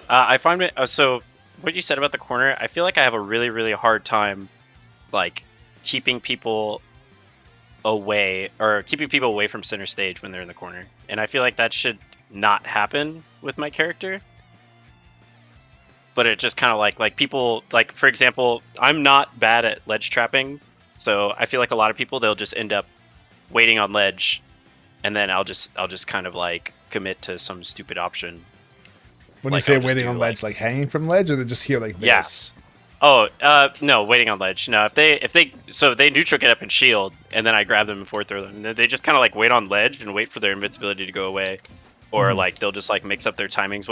I find it. So what you said about the corner, I feel like I have a really, really hard time like keeping people keeping people away from center stage when they're in the corner, and I feel like that should not happen with my character. But it just kind of like people like, for example, I'm not bad at ledge trapping, so I feel like a lot of people, they'll just end up waiting on ledge, and then I'll just kind of like commit to some stupid option. When you Like say I'll just waiting do on ledge, like hanging from ledge, or they're just here like yeah. this? Oh, no, waiting on ledge. No, so they neutral get up and shield, and then I grab them and forward throw them. And then they just kind of like wait on ledge and wait for their invincibility to go away, or like they'll just like mix up their timings.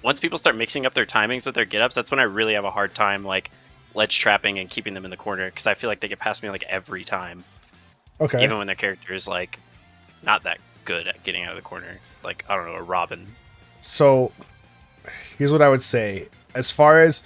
Once people start mixing up their timings with their get ups, that's when I really have a hard time like ledge trapping and keeping them in the corner, because I feel like they get past me like every time, Okay. even when their character is like not that good at getting out of the corner. Like, I don't know, a Robin. So here's what I would say. As far as,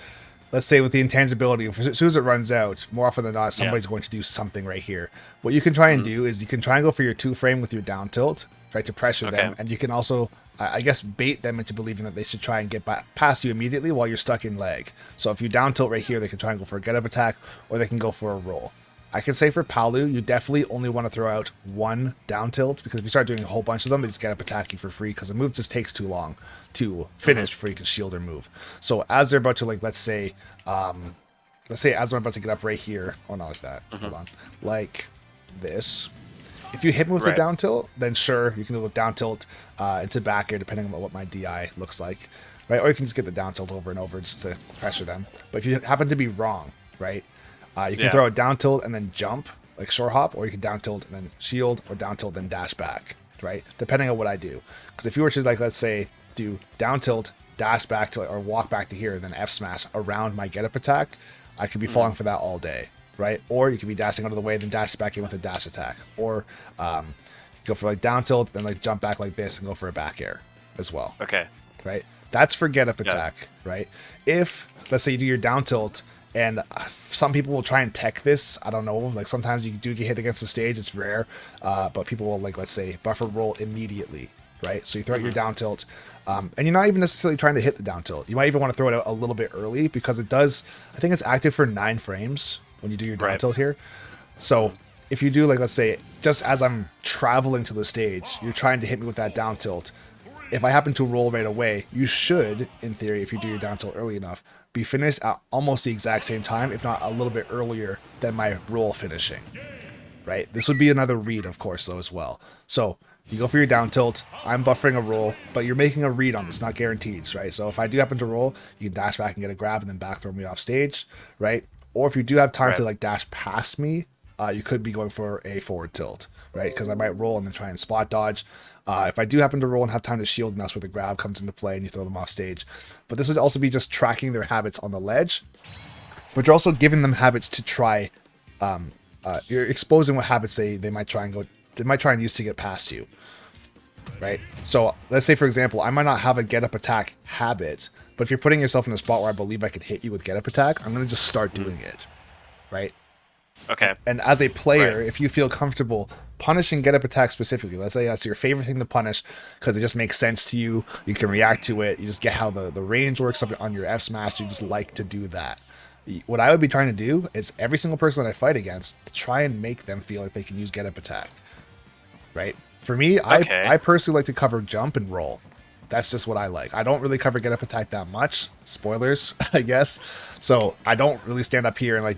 let's say, with the intangibility, as soon as it runs out, more often than not, somebody's going to do something right here. What you can try and do is you can try and go for your 2-frame with your down tilt, try to pressure them, and you can also, I guess, bait them into believing that they should try and get past you immediately while you're stuck in leg. So if you down tilt right here, they can try and go for a get-up attack, or they can go for a roll. I can say for Palu, you definitely only want to throw out one down tilt, because if you start doing a whole bunch of them, they just get up attack you for free, because the move just takes too long to finish before you can shield or move. So as they're about to, like, let's say as I'm about to get up right here, oh, not like that, hold on, like this. If you hit me with a down tilt, then sure, you can do a down tilt into back air, depending on what my DI looks like, right? Or you can just get the down tilt over and over just to pressure them. But if you happen to be wrong, right, you can throw a down tilt and then jump, like shore hop, or you can down tilt and then shield, or down tilt then dash back, right? Depending on what I do. Because if you were to, like, let's say, do down tilt, dash back to, or walk back to here, and then F smash around my get up attack, I could be falling for that all day, right? Or you could be dashing out of the way, then dash back in with a dash attack. Or go for like down tilt, then like jump back like this and go for a back air as well. Okay. Right? That's for get up attack, right? If, let's say, you do your down tilt, and some people will try and tech this. I don't know. Like, sometimes you do get hit against the stage. It's rare. But people will, like, let's say, buffer roll immediately, right? So you throw out your down tilt. And you're not even necessarily trying to hit the down tilt. You might even want to throw it out a little bit early, because it does, I think it's active for 9 frames when you do your down tilt here. So if you do, like, let's say, just as I'm traveling to the stage, you're trying to hit me with that down tilt. If I happen to roll right away, you should, in theory, if you do your down tilt early enough, be finished at almost the exact same time, if not a little bit earlier than my roll finishing, right? This would be another read, of course, though, as well. So you go for your down tilt. I'm buffering a roll, but you're making a read on this, not guaranteed, right? So if I do happen to roll, you can dash back and get a grab and then back throw me off stage, right? Or if you do have time to, like, dash past me, you could be going for a forward tilt, right? Because I might roll and then try and spot dodge. If I do happen to roll and have time to shield, and that's where the grab comes into play and you throw them off stage. But this would also be just tracking their habits on the ledge, but you're also giving them habits to try. You're exposing what habits they might try and use to get past you, right? So let's say, for example, I might not have a get up attack habit, but if you're putting yourself in a spot where I believe I could hit you with get up attack, I'm going to just start doing it, right? Okay. And as a player, if you feel comfortable punishing get up attack specifically, let's say that's your favorite thing to punish because it just makes sense to you, you can react to it, you just get how the range works on your F smash, you just like to do that. What I would be trying to do is every single person that I fight against, try and make them feel like they can use get up attack, right? For me, I personally like to cover jump and roll. That's just what I like. I don't really cover get up attack that much. Spoilers, I guess. So I don't really stand up here and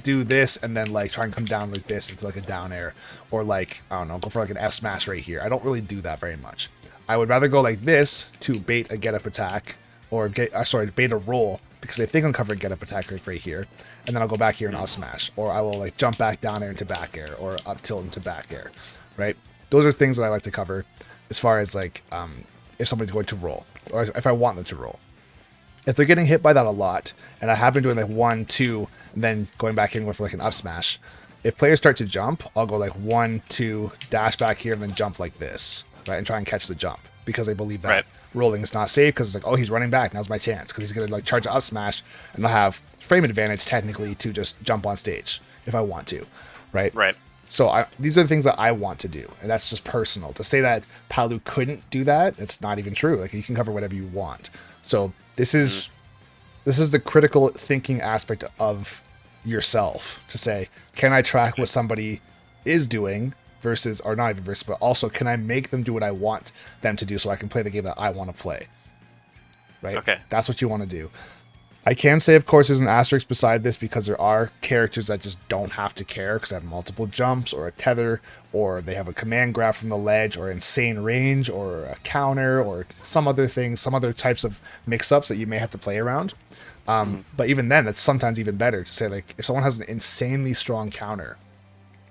do this and then like try and come down like this into like a down air, or like, I don't know, go for like an F smash right here. I don't really do that very much. I would rather go like this to bait a get up attack, or bait a roll, because I think I'm covering get up attack right here, and then I'll go back here and I'll smash, or I will like jump back down air into back air, or up tilt into back air, right? Those are things that I like to cover as far as like if somebody's going to roll, or if I want them to roll. If they're getting hit by that a lot, and I have been doing like 1, 2, and then going back in with like an up smash, if players start to jump, I'll go like 1, 2, dash back here, and then jump like this, right, and try and catch the jump, because I believe that rolling is not safe, because it's like, oh, he's running back, now's my chance, because he's going to like charge an up smash, and I'll have frame advantage technically to just jump on stage if I want to, right? Right. So these are the things that I want to do, and that's just personal. To say that Palu couldn't do that, it's not even true. Like, you can cover whatever you want, So this is the critical thinking aspect of yourself to say, can I track what somebody is doing versus, or not even versus, but also can I make them do what I want them to do so I can play the game that I want to play? Right? Okay. That's what you want to do. I can say, of course, there's an asterisk beside this because there are characters that just don't have to care because they have multiple jumps or a tether, or they have a command grab from the ledge, or insane range, or a counter, or some other things, some other types of mix-ups that you may have to play around. But even then, it's sometimes even better to say, like, if someone has an insanely strong counter,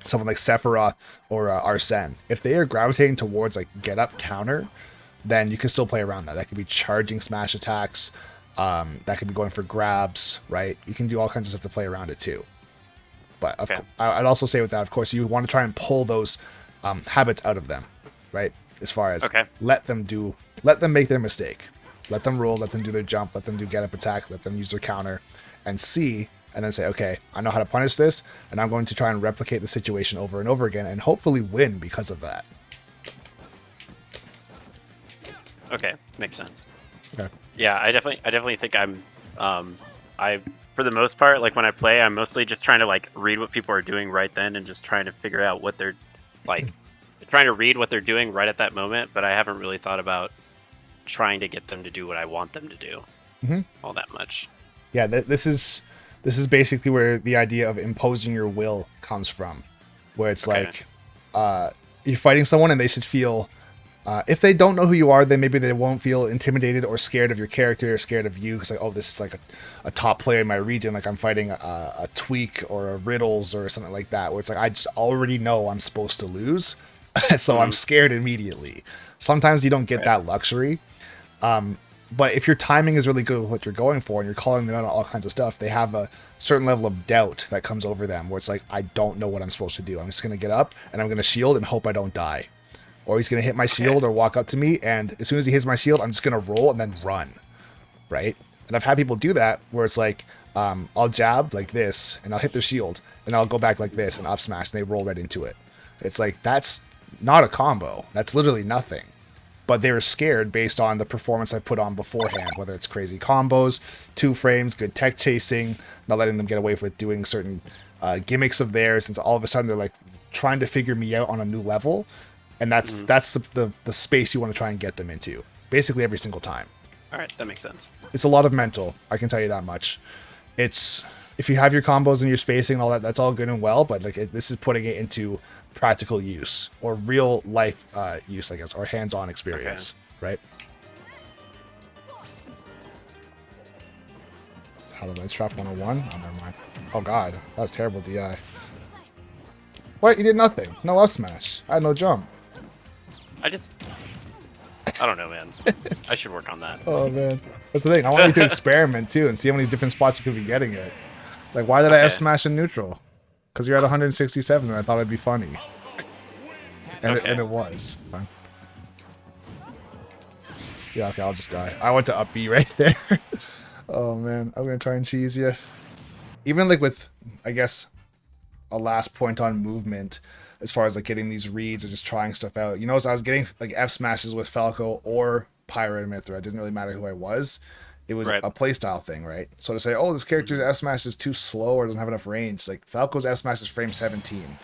someone like Sephiroth or Arsene, if they are gravitating towards like get up counter, then you can still play around that. That could be charging smash attacks. That could be going for grabs, right? You can do all kinds of stuff to play around it too. But I'd also say with that, of course, you want to try and pull those habits out of them, right? As far as let them make their mistake. Let them roll, let them do their jump, let them do get up attack, let them use their counter, and then say, okay, I know how to punish this, and I'm going to try and replicate the situation over and over again, and hopefully win because of that. Okay, makes sense. Okay. Yeah, I definitely think I for the most part, like when I play, I'm mostly just trying to like read what people are doing right then and just trying to figure out what they're like, trying to read what they're doing right at that moment. But I haven't really thought about trying to get them to do what I want them to do all that much. Yeah, this is basically where the idea of imposing your will comes from, where it's like you're fighting someone and they should feel, if they don't know who you are, then maybe they won't feel intimidated or scared of your character or scared of you because like, oh, this is like a top player in my region, like I'm fighting a Tweak or a Riddles or something like that, where it's like I just already know I'm supposed to lose, so I'm scared immediately. Sometimes you don't get that luxury. But if your timing is really good with what you're going for and you're calling them out on all kinds of stuff, they have a certain level of doubt that comes over them where it's like, I don't know what I'm supposed to do. I'm just going to get up and I'm going to shield and hope I don't die. Or he's going to hit my shield or walk up to me, and as soon as he hits my shield, I'm just going to roll and then run. Right? And I've had people do that where it's like, I'll jab like this and I'll hit their shield and I'll go back like this and up smash and they roll right into it. It's like, that's not a combo. That's literally nothing. But they were scared based on the performance I put on beforehand, whether it's crazy combos, 2 frames, good tech chasing, not letting them get away with doing certain gimmicks of theirs, and all of a sudden they're like trying to figure me out on a new level, and that's the space you want to try and get them into, basically every single time. All right, that makes sense. It's a lot of mental, I can tell you that much. It's, if you have your combos and your spacing and all that, that's all good and well, but like this is putting it into practical use or real life use, I guess, or hands-on experience, right? So how did I trap 101? Oh, never mind. Oh god, that was terrible DI. What? You did nothing. No up smash. I had no jump. I don't know, man. I should work on that. Oh man, that's the thing. I want you to experiment too and see how many different spots you could be getting it. Like, why did I F smash in neutral? Because you're at 167 and I thought it'd be funny. And, it was. Fine. Yeah, okay, I'll just die. I went to up B right there. Oh man, I'm going to try and cheese you. Even like with, I guess, a last point on movement, as far as like getting these reads or just trying stuff out. You know, so I was getting like F smashes with Falco or Pyro and Mithra. It didn't really matter who I was. It was a playstyle thing, right? So to say, oh, this character's F smash is too slow or doesn't have enough range, like Falco's F smash is frame 17,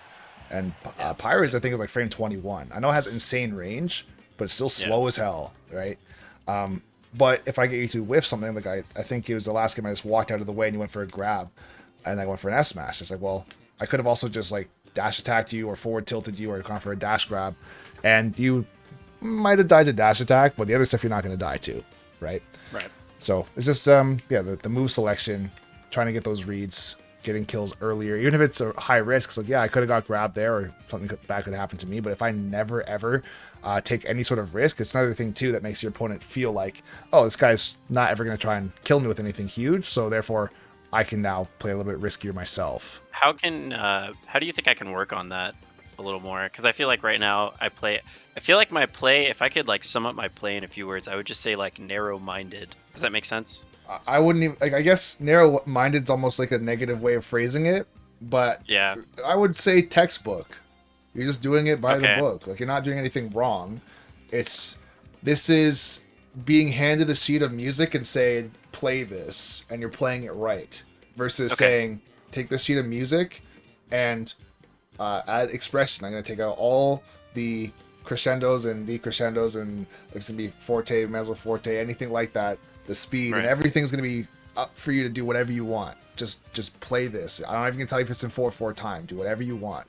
and Pyro's I think is like frame 21. I know it has insane range, but it's still slow as hell, right? But if I get you to whiff something, like I think it was the last game I just walked out of the way and you went for a grab, and I went for an F smash. It's like, well, I could have also just like dash attacked you or forward tilted you or gone for a dash grab, and you might have died to dash attack, but the other stuff you're not going to die to, right? Right. So it's just the move selection, trying to get those reads, getting kills earlier, even if it's a high risk. So I could have got grabbed there or something bad could happen to me. But if I never ever take any sort of risk, it's another thing too that makes your opponent feel like, oh, this guy's not ever going to try and kill me with anything huge. So therefore, I can now play a little bit riskier myself. How do you think I can work on that a little more? Because I feel like right now I feel like my play, if I could like sum up my play in a few words, I would just say like narrow-minded. Does that make sense? I wouldn't even, like, I guess narrow-minded is almost like a negative way of phrasing it, but yeah, I would say textbook. You're just doing it by the book. Like, you're not doing anything wrong. This is being handed a sheet of music and saying, play this, and you're playing it right, versus saying, take this sheet of music and add expression. I'm going to take out all the crescendos and decrescendos, and it's going to be forte, mezzo forte, anything like that, the speed, and everything's going to be up for you to do whatever you want. Just play this. I'm not even going to tell you if it's in 4/4 time. Do whatever you want.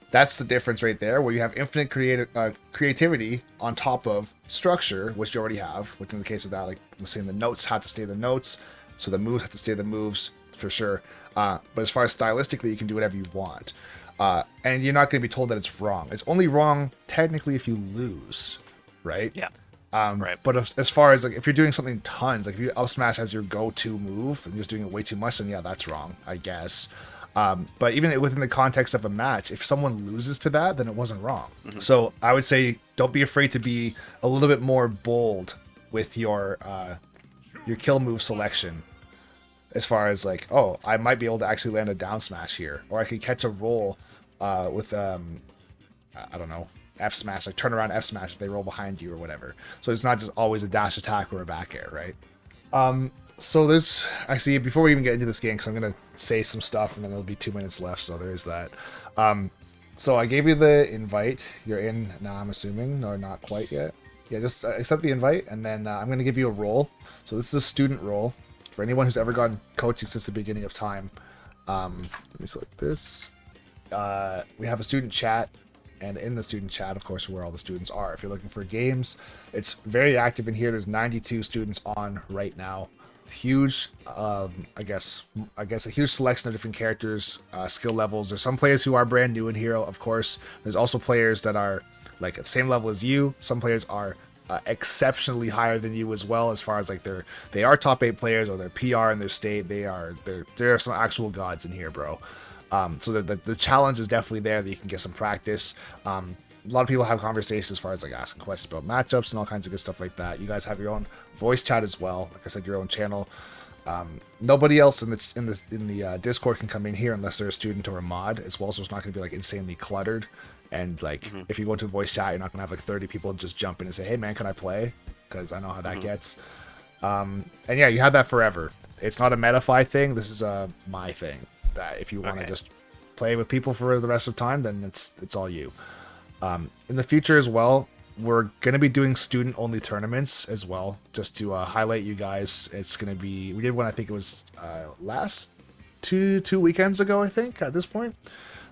That's the difference right there, where you have infinite creativity on top of structure, which you already have, which in the case of that, like let's say the notes have to stay the notes, so the moves have to stay the moves, for sure. But as far as stylistically, you can do whatever you want. And you're not going to be told that it's wrong. It's only wrong, technically, if you lose, right? Yeah. But as far as like if you're doing something tons, like if you up smash as your go-to move and you're just doing it way too much, then yeah, that's wrong, I guess. But even within the context of a match, if someone loses to that, then it wasn't wrong. So I would say don't be afraid to be a little bit more bold with your kill move selection. As far as like, oh, I might be able to actually land a down smash here, or I could catch a roll with I don't know, F smash, like turn around F smash if they roll behind you or whatever. So it's not just always a dash attack or a back air, right? So there's actually, before we even get into this game, because I'm gonna say some stuff and then there'll be 2 minutes left, so there is that. So I gave you the invite. You're in now, I'm assuming, or not quite yet. Yeah, just accept the invite, and then I'm gonna give you a role. So this is a student role for anyone who's ever gotten coaching since the beginning of time. Let me select this. We have a student chat. And in the student chat, of course, where all the students are. If you're looking for games, it's very active in here. There's 92 students on right now. Huge, I guess a huge selection of different characters, skill levels. There's some players who are brand new in here, of course. There's also players that are like at the same level as you. Some players are exceptionally higher than you as well, as far as like they are top 8 players, or they're PR in their state. There are some actual gods in here, bro. So the challenge is definitely there that you can get some practice. A lot of people have conversations as far as like asking questions about matchups and all kinds of good stuff like that. You guys have your own voice chat as well. Like I said, your own channel. Nobody else in the Discord can come in here unless they're a student or a mod as well. So it's not going to be like insanely cluttered. And like if you go to voice chat, you're not going to have like 30 people just jump in and say, "Hey man, can I play?" Because I know how that gets. And yeah, you have that forever. It's not a Metafy thing. This is my thing. That if you want to just play with people for the rest of time, then it's all you. In the future as well, we're going to be doing student only tournaments as well, just to highlight you guys. It's going to be, we did one, I think it was last two weekends ago, I think, at this point.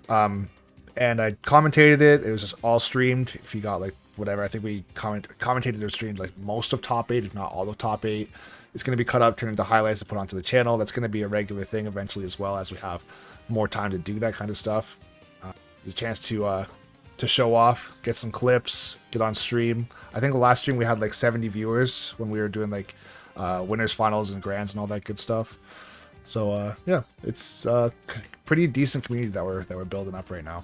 And I commentated it. It was just all streamed. If you got like whatever, I think we commentated or streamed like most of top 8, if not all of top 8. It's going to be cut up, turned into highlights, and put onto the channel. That's going to be a regular thing eventually, as well as we have more time to do that kind of stuff. There's a chance to show off, get some clips, get on stream. I think the last stream we had like 70 viewers when we were doing like winners, finals, and grands and all that good stuff. So yeah, it's a pretty decent community that we're building up right now.